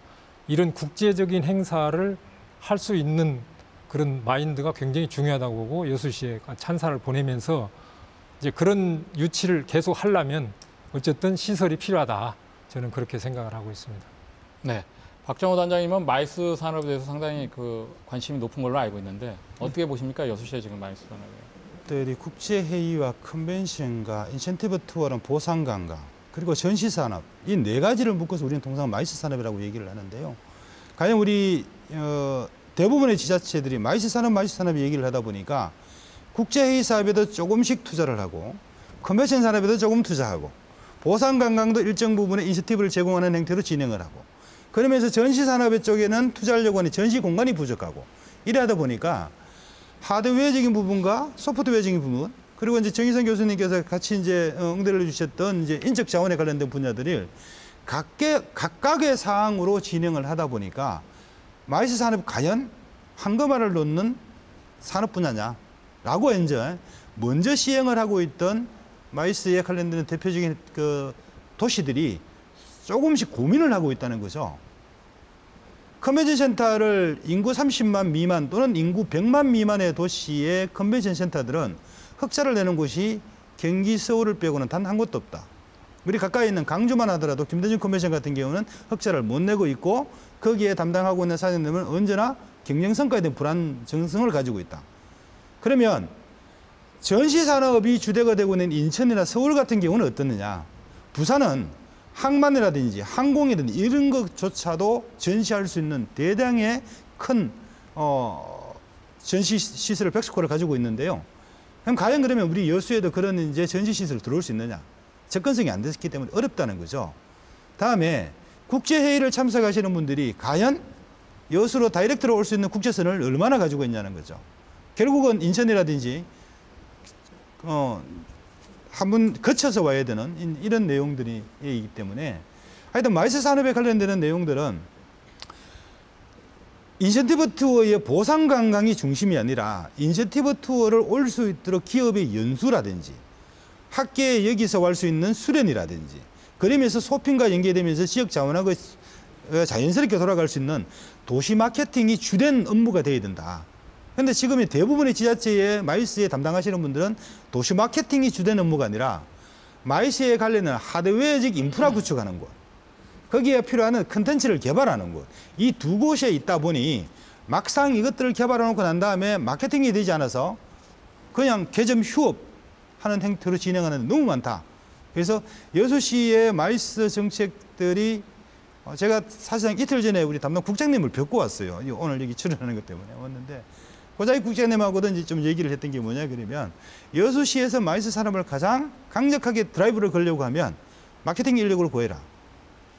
이런 국제적인 행사를 할 수 있는 그런 마인드가 굉장히 중요하다고 보고 여수시에 찬사를 보내면서 이제 그런 유치를 계속 하려면 어쨌든 시설이 필요하다. 저는 그렇게 생각을 하고 있습니다. 네, 박정호 단장님은 마이스 산업에 대해서 상당히 그 관심이 높은 걸로 알고 있는데 어떻게 보십니까? 여수시의 지금 마이스 산업에. 들이 국제 회의와 컨벤션과 인센티브 투어는 보상 관광 그리고 전시 산업 이 네 가지를 묶어서 우리는 통상 마이스 산업이라고 얘기를 하는데요. 과연 우리 대부분의 지자체들이 마이스 산업 얘기를 하다 보니까 국제 회의 사업에도 조금씩 투자를 하고 컨벤션 산업에도 조금 투자하고 보상 관광도 일정 부분의 인센티브를 제공하는 형태로 진행을 하고 그러면서 전시 산업 쪽에는 투자하려고 하는 전시 공간이 부족하고 이러다 보니까 하드웨어적인 부분과 소프트웨어적인 부분 그리고 이제 정희성 교수님께서 같이 이제 응대를 해주셨던 이제 인적 자원에 관련된 분야들을 각각의 사항으로 진행을 하다 보니까 마이스 산업이 과연 황금알을 놓는 산업 분야냐라고 이제 먼저 시행을 하고 있던 마이스에 관련된 대표적인 그 도시들이 조금씩 고민을 하고 있다는 거죠. 컨벤션 센터를 인구 30만 미만 또는 인구 100만 미만의 도시의 컨벤션 센터들은 흑자를 내는 곳이 경기 서울을 빼고는 단 한 곳도 없다. 우리 가까이 있는 강주만 하더라도 김대중 컨벤션 같은 경우는 흑자를 못 내고 있고 거기에 담당하고 있는 사장님은 언제나 경영성과에 대한 불안정성을 가지고 있다. 그러면 전시산업이 주대가 되고 있는 인천이나 서울 같은 경우는 어떻느냐. 부산은 항만이라든지 항공이라든지 이런 것조차도 전시할 수 있는 대량의 큰 전시시설을 백스코를 가지고 있는데요. 그럼 과연 그러면 우리 여수에도 그런 이제 전시시설을 들어올 수 있느냐. 접근성이 안 됐기 때문에 어렵다는 거죠. 다음에 국제회의를 참석하시는 분들이 과연 여수로 다이렉트로 올 수 있는 국제선을 얼마나 가지고 있냐는 거죠. 결국은 인천이라든지 한 번 거쳐서 와야 되는 이런 내용들이 있기 때문에 하여튼 마이스 산업에 관련되는 내용들은 인센티브 투어의 보상 관광이 중심이 아니라 인센티브 투어를 올 수 있도록 기업의 연수라든지 학계에 여기서 갈 수 있는 수련이라든지 그러면서 쇼핑과 연계되면서 지역 자원하고 자연스럽게 돌아갈 수 있는 도시 마케팅이 주된 업무가 되어야 된다. 그런데 지금의 대부분의 지자체의 마이스에 담당하시는 분들은 도시 마케팅이 주된 업무가 아니라 마이스에 관련된 하드웨어적 인프라 구축하는 곳, 거기에 필요한 컨텐츠를 개발하는 곳, 이 두 곳에 있다 보니 막상 이것들을 개발해놓고 난 다음에 마케팅이 되지 않아서 그냥 개점 휴업하는 형태로 진행하는 데 너무 많다. 그래서 여수시의 마이스 정책들이 제가 사실상 이틀 전에 우리 담당 국장님을 뵙고 왔어요. 오늘 여기 출연하는 것 때문에 왔는데 고자익 국장님하고도 이제 좀 얘기를 했던 게 뭐냐 그러면 여수시에서 마이스 산업을 가장 강력하게 드라이브를 걸려고 하면 마케팅 인력을 구해라.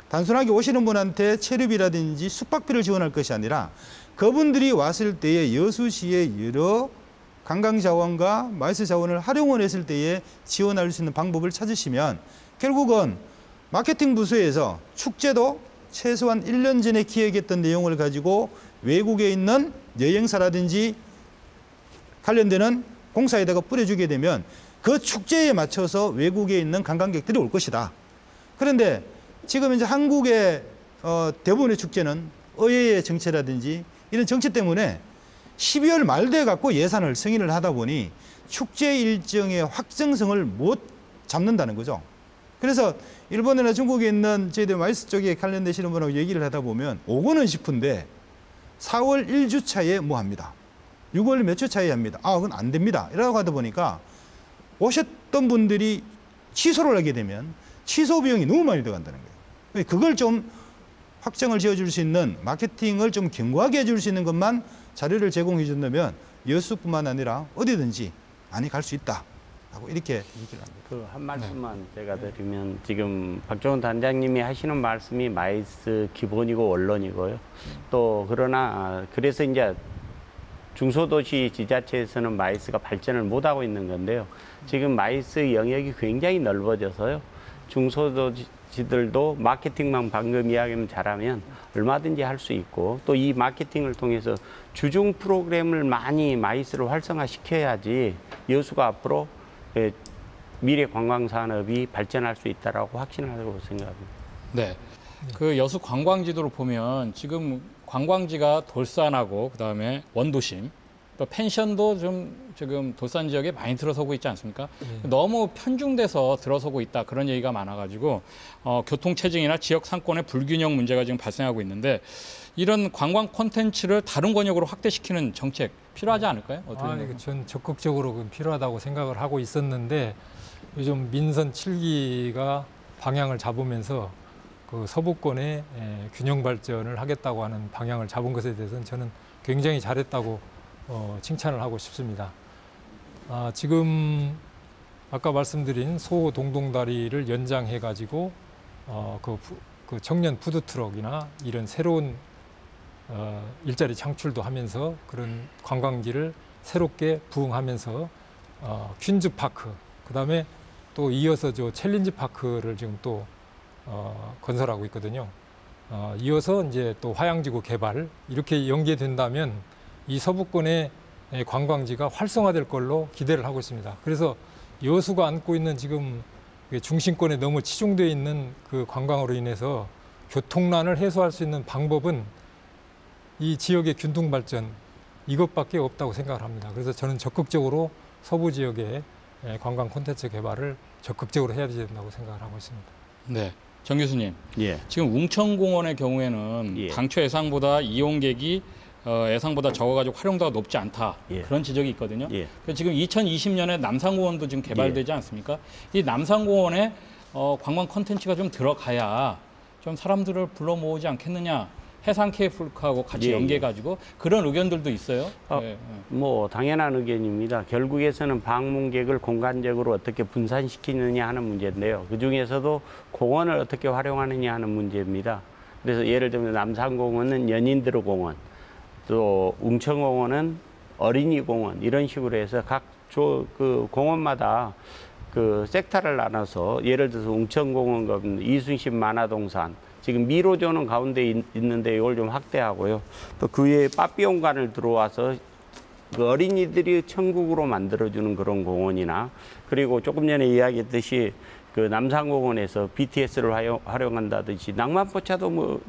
단순하게 오시는 분한테 체류비라든지 숙박비를 지원할 것이 아니라 그분들이 왔을 때에 여수시의 여러 관광자원과 마이스 자원을 활용을 했을 때에 지원할 수 있는 방법을 찾으시면 결국은 마케팅 부서에서 축제도 최소한 1년 전에 기획했던 내용을 가지고 외국에 있는 여행사라든지 관련되는 공사에다가 뿌려주게 되면 그 축제에 맞춰서 외국에 있는 관광객들이 올 것이다. 그런데 지금 이제 한국의 대부분의 축제는 의회의 정체라든지 이런 정체 때문에 12월 말 돼 갖고 예산을 승인을 하다 보니 축제 일정의 확정성을 못 잡는다는 거죠. 그래서 일본이나 중국에 있는 저희들 마이스 쪽에 관련되시는 분하고 얘기를 하다 보면 오고는 싶은데 4월 1주차에 뭐 합니다. 6월 몇 주 차에 합니다. 아, 그건 안 됩니다. 이라고 하다 보니까 오셨던 분들이 취소를 하게 되면 취소 비용이 너무 많이 들어간다는 거예요. 그걸 좀 확정을 지어줄 수 있는, 마케팅을 좀 견고하게 해줄 수 있는 것만 자료를 제공해 준다면 여수뿐만 아니라 어디든지 많이 갈 수 있다 하고 이렇게 얘기를 합니다. 그 한 말씀만 제가 드리면, 지금 박종훈 단장님이 하시는 말씀이 마이스 기본이고 원론이고요. 또 그러나 그래서 이제 중소도시 지자체에서는 마이스가 발전을 못하고 있는 건데요. 지금 마이스 영역이 굉장히 넓어져서요. 중소도시들도 마케팅만 방금 이야기만 잘하면 얼마든지 할 수 있고, 또 이 마케팅을 통해서 주중 프로그램을 많이 마이스를 활성화시켜야지 여수가 앞으로 미래 관광 산업이 발전할 수 있다라고 확신하고 생각합니다. 네. 그 여수 관광지도를 보면 지금 관광지가 돌산하고 그다음에 원도심, 또 펜션도 좀 지금 돌산 지역에 많이 들어서고 있지 않습니까? 너무 편중돼서 들어서고 있다, 그런 얘기가 많아가지고 교통 체증이나 지역 상권의 불균형 문제가 지금 발생하고 있는데, 이런 관광 콘텐츠를 다른 권역으로 확대시키는 정책 필요하지 않을까요? 어떻게 전 적극적으로 필요하다고 생각을 하고 있었는데, 요즘 민선 7기가 방향을 잡으면서 그 서부권의 균형 발전을 하겠다고 하는 방향을 잡은 것에 대해서는 저는 굉장히 잘했다고 칭찬을 하고 싶습니다. 지금 아까 말씀드린 소동동다리를 연장해 가지고 그 청년 푸드트럭이나 이런 새로운 일자리 창출도 하면서 그런 관광지를 새롭게 부흥하면서 퀸즈파크, 그다음에 또 이어서 저 챌린지파크를 지금 또 건설하고 있거든요. 이어서 이제 또 화양지구 개발, 이렇게 연계된다면 이 서부권의 관광지가 활성화될 걸로 기대를 하고 있습니다. 그래서 여수가 안고 있는 지금 중심권에 너무 치중되어 있는 그 관광으로 인해서 교통난을 해소할 수 있는 방법은 이 지역의 균등 발전, 이것밖에 없다고 생각을 합니다. 그래서 저는 적극적으로 서부 지역의 관광 콘텐츠 개발을 적극적으로 해야 된다고 생각을 하고 있습니다. 네, 정 교수님. 예. 지금 웅천공원의 경우에는 예. 당초 예상보다 이용객이 예상보다 적어가지고 활용도가 높지 않다, 예. 그런 지적이 있거든요. 예. 그래서 지금 2020년에 남산공원도 지금 개발되지 않습니까? 이 남산공원에 관광 콘텐츠가 좀 들어가야 좀 사람들을 불러 모으지 않겠느냐. 해상 케이블카하고 같이 예, 연계해가지고 그런 의견들도 있어요. 네. 뭐 당연한 의견입니다. 결국에서는 방문객을 공간적으로 어떻게 분산시키느냐 하는 문제인데요. 그중에서도 공원을 어떻게 활용하느냐 하는 문제입니다. 그래서 예를 들면 남산공원은 연인들의 공원, 또 웅천공원은 어린이공원, 이런 식으로 해서 각 그 공원마다 그 섹터를 나눠서, 예를 들어서 웅천공원 같은 이순신 만화동산, 지금 미로조는 가운데 있는데 이걸 좀 확대하고요. 또 그 위에 빠삐용관을 들어와서 그 어린이들이 천국으로 만들어주는 그런 공원이나, 그리고 조금 전에 이야기했듯이 그 남산공원에서 BTS를 활용한다든지, 낭만포차도 뭐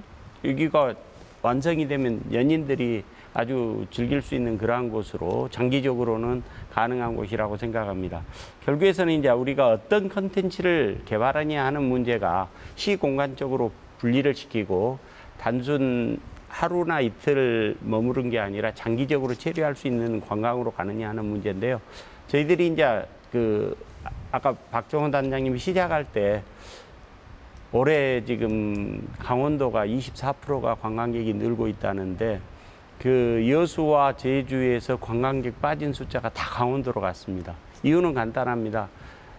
여기가 완성이 되면 연인들이 아주 즐길 수 있는 그러한 곳으로 장기적으로는 가능한 곳이라고 생각합니다. 결국에서는 이제 우리가 어떤 컨텐츠를 개발하냐 하는 문제가 시공간적으로 분리를 시키고 단순 하루나 이틀 머무른 게 아니라 장기적으로 체류할 수 있는 관광으로 가느냐 하는 문제인데요. 저희들이 이제 그 아까 박종훈 단장님이 시작할 때 올해 지금 강원도가 24%가 관광객이 늘고 있다는데, 그 여수와 제주에서 관광객 빠진 숫자가 다 강원도로 갔습니다. 이유는 간단합니다.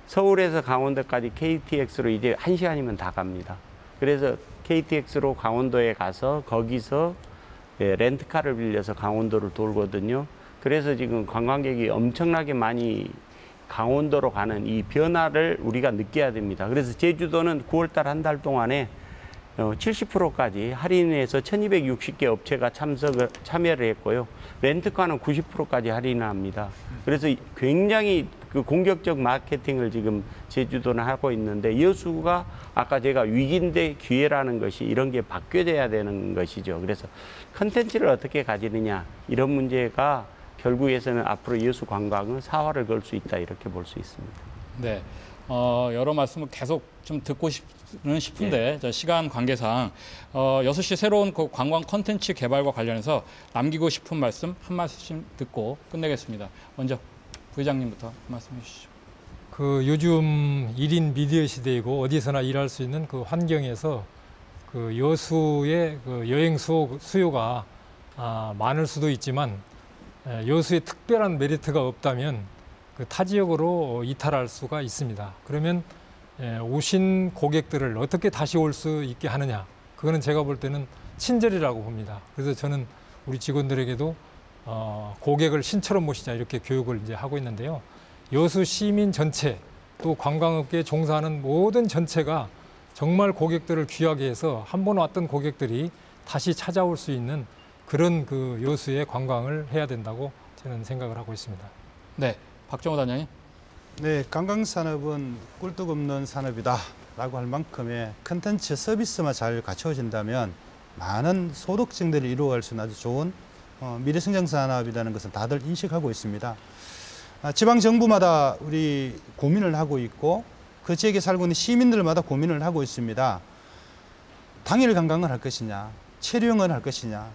서울에서 강원도까지 KTX로 이제 1시간이면 다 갑니다. 그래서 KTX로 강원도에 가서 거기서 렌트카를 빌려서 강원도를 돌거든요. 그래서 지금 관광객이 엄청나게 많이 강원도로 가는 이 변화를 우리가 느껴야 됩니다. 그래서 제주도는 9월달 한 달 동안에 70%까지 할인해서 1260개 업체가 참여를 했고요. 렌트카는 90%까지 할인을 합니다. 그래서 굉장히 그 공격적 마케팅을 지금 제주도는 하고 있는데, 여수가 아까 제가 위기인데 기회라는 것이 이런 게 바뀌어져야 되는 것이죠. 그래서 컨텐츠를 어떻게 가지느냐, 이런 문제가 결국에서는 앞으로 여수 관광은 사활을 걸 수 있다, 이렇게 볼 수 있습니다. 네, 여러 말씀을 계속 좀 듣고 싶은데 저 시간 관계상 여수시 새로운 그 관광 콘텐츠 개발과 관련해서 남기고 싶은 말씀 한 말씀 듣고 끝내겠습니다. 먼저 부회장님부터 말씀해 주시죠. 그 요즘 1인 미디어 시대이고 어디서나 일할 수 있는 그 환경에서 그 여수의 그 여행 수요가 많을 수도 있지만 여수에 특별한 메리트가 없다면 그 타 지역으로 이탈할 수가 있습니다. 그러면 오신 고객들을 어떻게 다시 올 수 있게 하느냐, 그거는 제가 볼 때는 친절이라고 봅니다. 그래서 저는 우리 직원들에게도 고객을 신처럼 모시자 이렇게 교육을 이제 하고 있는데요. 여수 시민 전체 또 관광업계에 종사하는 모든 전체가 정말 고객들을 귀하게 해서 한 번 왔던 고객들이 다시 찾아올 수 있는 그런 그 여수의 관광을 해야 된다고 저는 생각을 하고 있습니다. 네, 박정호 단장님. 네, 관광산업은 꿀떡 없는 산업이다라고 할 만큼의 컨텐츠 서비스만 잘 갖춰진다면 많은 소득증대를 이루어갈 수 있는 아주 좋은 미래성장 산업이라는 것은 다들 인식하고 있습니다. 지방 정부마다 우리 고민을 하고 있고 그 지역에 살고 있는 시민들마다 고민을 하고 있습니다. 당일 관광을 할 것이냐, 체류형을 할 것이냐,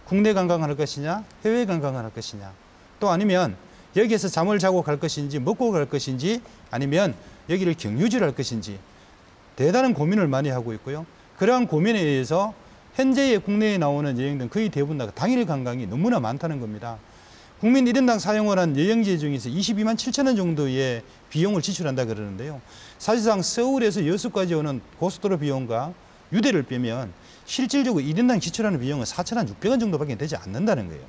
국내 관광을 할 것이냐, 해외 관광을 할 것이냐, 또 아니면 여기에서 잠을 자고 갈 것인지 먹고 갈 것인지 아니면 여기를 경유지를 할 것인지 대단한 고민을 많이 하고 있고요. 그러한 고민에 의해서 현재의 국내에 나오는 여행들은 거의 대부분 다 당일 관광이 너무나 많다는 겁니다. 국민 1인당 사용을 한 여행지 중에서 22만 7천 원 정도의 비용을 지출한다 그러는데요. 사실상 서울에서 여수까지 오는 고속도로 비용과 유대를 빼면 실질적으로 1인당 지출하는 비용은 4,600원 정도밖에 되지 않는다는 거예요.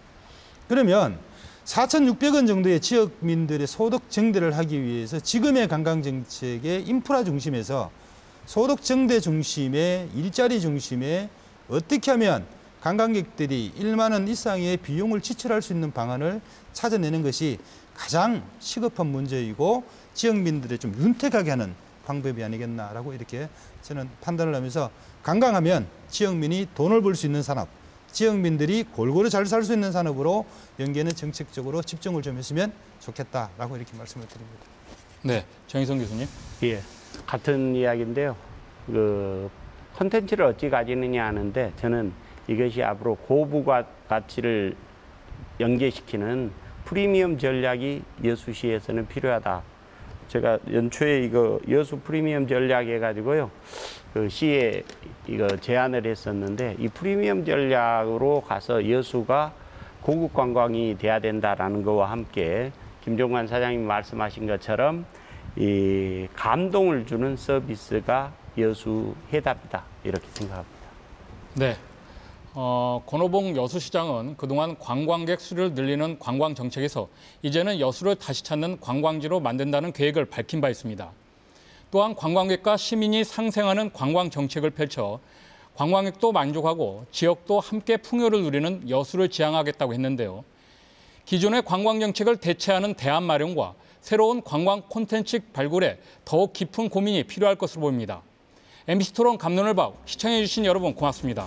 그러면 4,600원 정도의 지역민들의 소득 증대를 하기 위해서 지금의 관광정책의 인프라 중심에서 소득 증대 중심의 일자리 중심에 어떻게 하면 관광객들이 1만 원 이상의 비용을 지출할 수 있는 방안을 찾아내는 것이 가장 시급한 문제이고 지역민들을 좀 윤택하게 하는 방법이 아니겠나라고 이렇게 저는 판단을 하면서 관광하면 지역민이 돈을 벌 수 있는 산업, 지역민들이 골고루 잘 살 수 있는 산업으로 연계는 정책적으로 집중을 좀 했으면 좋겠다라고 이렇게 말씀을 드립니다. 네, 정희성 교수님. 예, 같은 이야기인데요. 그 콘텐츠를 어찌 가지느냐 하는데 저는 이것이 앞으로 고부가 가치를 연계시키는 프리미엄 전략이 여수시에서는 필요하다. 제가 연초에 이거 여수 프리미엄 전략 해가지고요. 그 시에 이거 제안을 했었는데 이 프리미엄 전략으로 가서 여수가 고급 관광이 돼야 된다라는 거와 함께 김종관 사장님 말씀하신 것처럼 이 감동을 주는 서비스가 여수 해답이다 이렇게 생각합니다. 네. 권오봉 여수시장은 그동안 관광객 수를 늘리는 관광 정책에서 이제는 여수를 다시 찾는 관광지로 만든다는 계획을 밝힌 바 있습니다. 또한 관광객과 시민이 상생하는 관광 정책을 펼쳐 관광객도 만족하고 지역도 함께 풍요를 누리는 여수를 지향하겠다고 했는데요. 기존의 관광 정책을 대체하는 대안 마련과 새로운 관광 콘텐츠 발굴에 더욱 깊은 고민이 필요할 것으로 보입니다. MBC 토론 감론을 박 시청해 주신 여러분 고맙습니다.